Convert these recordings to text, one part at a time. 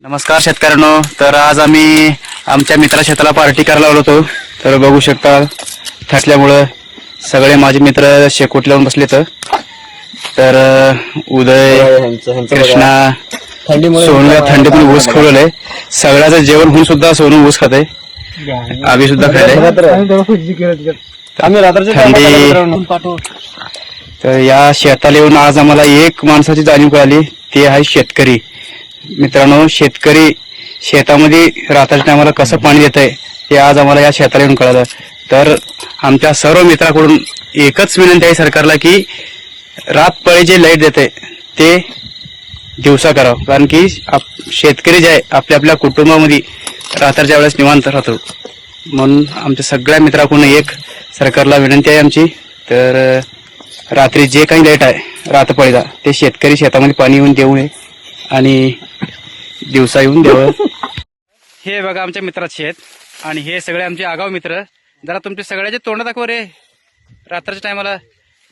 नमस्कार शेतकऱ्यांनो. तर आज आम्ही आमच्या मित्रा शेताला पार्टी करायला आलो होतो. तर बघू शकता थकल्यामुळं सगळे माझे मित्र शेकोट लावून बसले. तर उदय, कृष्णा, सोनू या थंडीतून ऊस खाल्लंय. सगळ्याचं जेवण होऊन सुद्धा सोनू ऊस खाते. आम्ही सुद्धा खाल्लंय थंडी. तर या शेताला येऊन आज आम्हाला एक माणसाची जाणीव कळाली, ते आहे शेतकरी. मित्रांनो, शेतकरी शेतामध्ये रात्रीच्या टायमाला कसं पाणी देत आहे हे आज आम्हाला या शेताला येऊन कळालं. तर आमच्या सर्व मित्राकडून एकच विनंती आहे सरकारला की रात पळी जे लाईट देते ते दिवसा करावं. कारण की शेतकरी जे आहे आपल्या आपल्या कुटुंबामध्ये रात्रीच्या वेळेस निवांत राहतो. म्हणून आमच्या सगळ्या मित्राकडून एक सरकारला विनंती आहे आमची. तर रात्री जे काही लाईट आहे रातपळीला ते शेतकरी शेतामध्ये पाणी येऊन देऊ नये आणि दिवसा येऊन द्यावं. हे बघा आमच्या मित्राचे शेत आणि हे सगळे आमचे आगाव मित्र. जरा तुमचे सगळ्याचे तोंड दाखव रे रात्रीच्या टायमाला.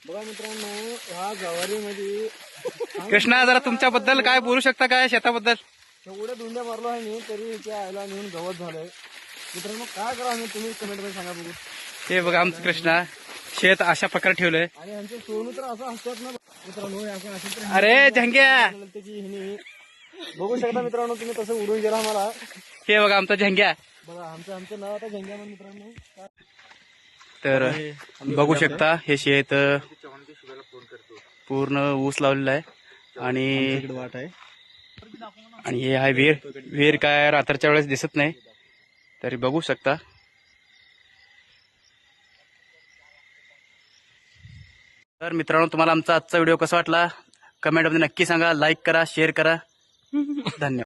बघा मित्रांनो, ह्या गवारीमध्ये कृष्णा, जरा तुमच्याबद्दल काय बोलू शकता काय शेताबद्दल? एवढ्या धुंड्या मारलो आहे मी तरी त्या आयला नेऊन गवत झालंय. मित्रांनो काय करा मी तुम्ही कमेंट मध्ये सांगा बघू. हे बघा आमचं कृष्णा शेत अशा प्रकारे ठेवलंय. आणि आमचे सोनू तर असं असतात ना मित्रांनो, हे असं असं अरे झंग्या, त्याची हिने बघू शकता मित्रांनो तुम्ही तसं उडून गेला मला. हे बघा आमचा झंग्या. बघा आमचं नाव आता झंग्यामन मित्रांनो. तर बघू शकता हे शेत पूर्ण ऊस लावलेला आहे आणि वाट आहे. हे आहे विहीर. विहीर काय रात्रीच्या वेळेस दिसत नाही तरी बघू शकता. तर मित्रांनो, तुम्हाला आमचा आजचा व्हिडिओ कसा वाटला कमेंटमध्ये नक्की सांगा. लाईक करा, शेअर करा. धन्यवाद.